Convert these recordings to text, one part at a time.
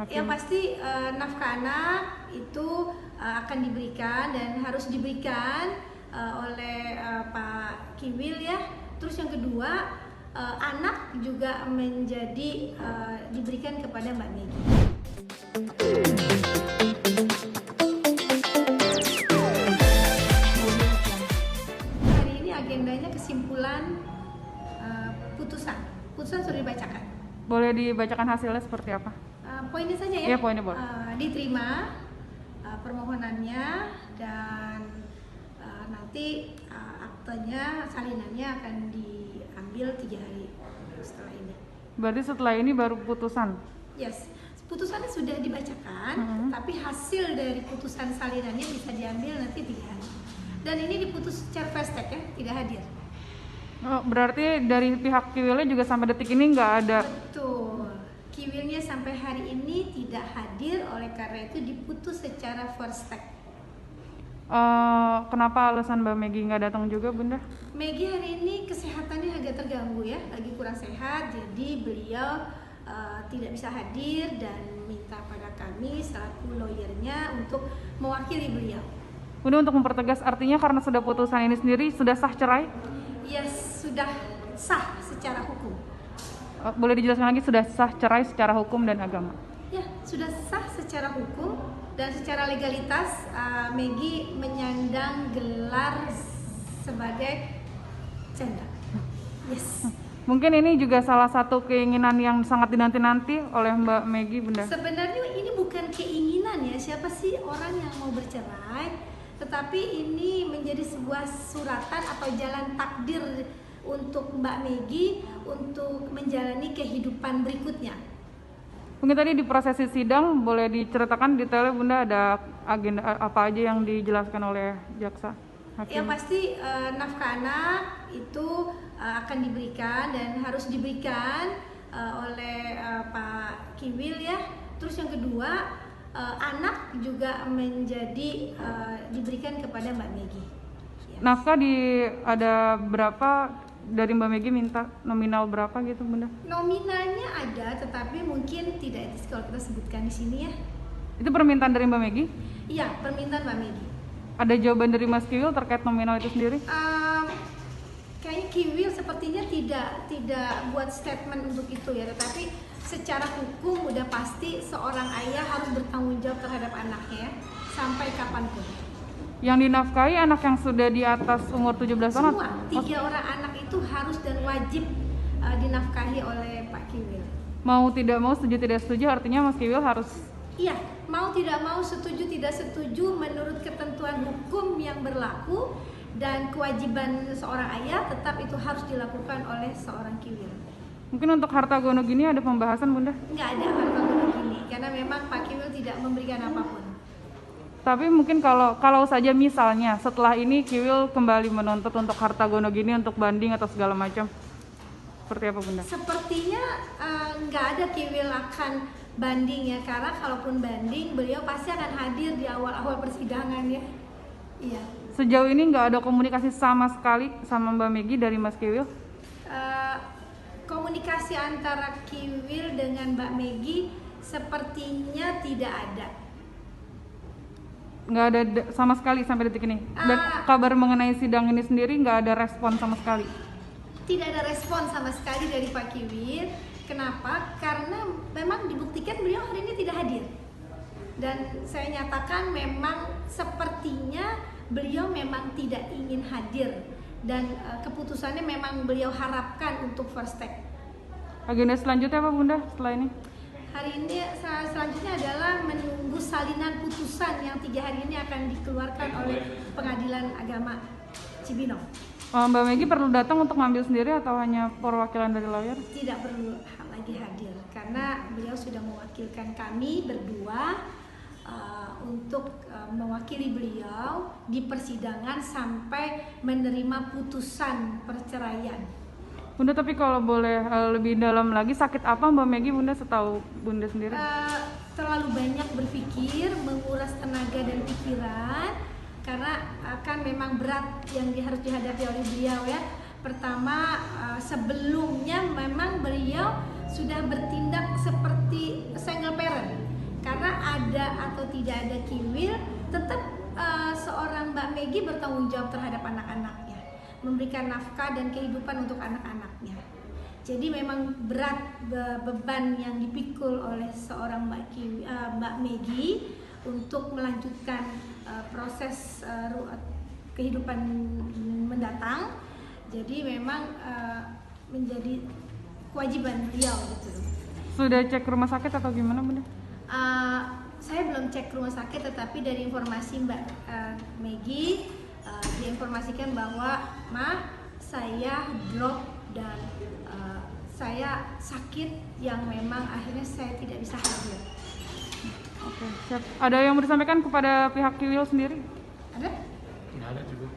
Yang pasti nafkah anak itu akan diberikan dan harus diberikan oleh Pak Kiwil ya. Terus yang kedua, anak juga menjadi diberikan kepada Mbak Megi. Hari ini agendanya kesimpulan putusan sudah dibacakan. Boleh dibacakan hasilnya seperti apa? Poinnya saja ya. Iya, poinnya boleh. Diterima permohonannya dan nanti aktenya salinannya akan diambil 3 hari setelah ini. Berarti setelah ini baru putusan? Yes, putusannya sudah dibacakan, tapi hasil dari putusan salinannya bisa diambil nanti 3 hari. Dan ini diputus secara fast track ya, tidak hadir. Oh, berarti dari pihak Kiwilnya juga sampai detik ini nggak ada? Betul, Kiwilnya sampai hari ini tidak hadir, oleh karena itu diputus secara first track. Kenapa alasan Mbak Megi nggak datang juga, Bunda? Megi hari ini kesehatannya agak terganggu ya, lagi kurang sehat, jadi beliau tidak bisa hadir dan minta pada kami selaku lawyernya untuk mewakili beliau. Bunda, untuk mempertegas, artinya karena sudah putusan ini sendiri sudah sah cerai? Yes, sudah sah secara hukum. Boleh dijelaskan lagi, sudah sah cerai secara hukum dan agama? Ya, sudah sah secara hukum dan secara legalitas. Megi menyandang gelar sebagai janda. Yes. Mungkin ini juga salah satu keinginan yang sangat dinanti-nanti oleh Mbak Megi, Bunda. Sebenarnya ini bukan keinginan ya, siapa sih orang yang mau bercerai, tetapi ini menjadi sebuah suratan atau jalan takdir untuk Mbak Megi untuk menjalani kehidupan berikutnya. Mungkin tadi di prosesi sidang boleh diceritakan detailnya, Bunda, ada agenda apa aja yang dijelaskan oleh jaksa? Yang pasti nafkah anak itu akan diberikan dan harus diberikan oleh Pak Kiwil ya. Terus yang kedua, anak juga menjadi diberikan kepada Mbak Megi. Ya. Nafkah ada berapa dari Mbak Megi, minta nominal berapa gitu, Bunda? Nominalnya ada, tetapi mungkin tidak etis kalau kita sebutkan di sini ya. Itu permintaan dari Mbak Megi? Iya, permintaan Mbak Megi. Ada jawaban dari Mas Kiwil terkait nominal itu sendiri? Kayaknya Kiwil sepertinya tidak buat statement untuk itu ya, tetapi secara hukum udah pasti seorang ayah harus bertanggung jawab terhadap anaknya sampai kapanpun. Yang dinafkahi anak yang sudah di atas umur 17 tahun? Semua 3 orang anak itu harus dan wajib dinafkahi oleh Pak Kiwil. Mau tidak mau, setuju tidak setuju, artinya Mas Kiwil harus? Iya, mau tidak mau, setuju tidak setuju, menurut ketentuan hukum yang berlaku dan kewajiban seorang ayah tetap itu harus dilakukan oleh seorang Kiwil. Mungkin untuk harta gono gini ada pembahasan, Bunda? Nggak ada harta gono gini, karena memang Pak Kiwil tidak memberikan apapun. Tapi mungkin kalau saja misalnya setelah ini Kiwil kembali menuntut untuk harta gono gini untuk banding atau segala macam, seperti apa, Bunda? Sepertinya nggak ada Kiwil akan banding ya, karena kalaupun banding beliau pasti akan hadir di awal-awal persidangan ya. Iya. Sejauh ini nggak ada komunikasi sama sekali sama Mbak Megi dari Mas Kiwil? Komunikasi antara Kiwil dengan Mbak Megi sepertinya tidak ada. Nggak ada sama sekali sampai detik ini? Dan kabar mengenai sidang ini sendiri nggak ada respon sama sekali? Tidak ada respon sama sekali dari Pak Kiwil. Kenapa? Karena memang dibuktikan beliau hari ini tidak hadir. Dan saya nyatakan memang sepertinya beliau memang tidak ingin hadir. Dan keputusannya memang beliau harapkan untuk first take. Agenda selanjutnya apa, Bunda, setelah ini? Hari ini selanjutnya adalah menunggu salinan putusan yang 3 hari ini akan dikeluarkan oleh Pengadilan Agama Cibinong. Mbak Megi perlu datang untuk ngambil sendiri atau hanya perwakilan dari lawyer? Tidak perlu lagi hadir karena beliau sudah mewakilkan kami berdua untuk mewakili beliau di persidangan sampai menerima putusan perceraian. Bunda, tapi kalau boleh lebih dalam lagi, sakit apa Mbak Megi, Bunda, setahu Bunda sendiri? Terlalu banyak berpikir, menguras tenaga dan pikiran, karena akan memang berat yang harus dihadapi oleh beliau ya. Pertama, sebelumnya memang beliau sudah bertindak seperti single parent. ada atau tidak ada Kiwil, tetap seorang Mbak Megi bertanggung jawab terhadap anak-anaknya, memberikan nafkah dan kehidupan untuk anak-anaknya. Jadi memang berat beban yang dipikul oleh seorang Mbak Megi untuk melanjutkan proses kehidupan mendatang. Jadi memang menjadi kewajiban beliau gitu. Sudah cek rumah sakit atau gimana Bunda? Saya belum cek rumah sakit, tetapi dari informasi Mbak Megi diinformasikan bahwa saya drop dan saya sakit yang memang akhirnya saya tidak bisa hadir. Oke, siap. Ada yang mau disampaikan kepada pihak Kiwil sendiri? Ada? Nggak ada juga.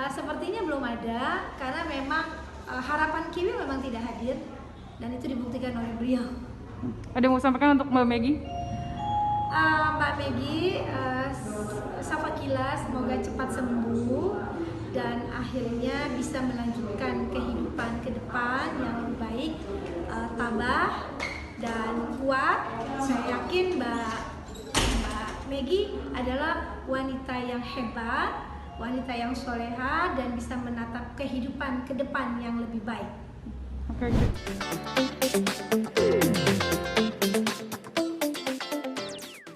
Sepertinya belum ada, karena memang harapan Kiwil memang tidak hadir dan itu dibuktikan oleh beliau. Ada yang mau disampaikan untuk Mbak Megi? Mbak Megi, Safakila semoga cepat sembuh dan akhirnya bisa melanjutkan kehidupan ke depan yang lebih baik, tabah dan kuat. Saya yakin Mbak Megi adalah wanita yang hebat, wanita yang soleha dan bisa menatap kehidupan ke depan yang lebih baik. Oke.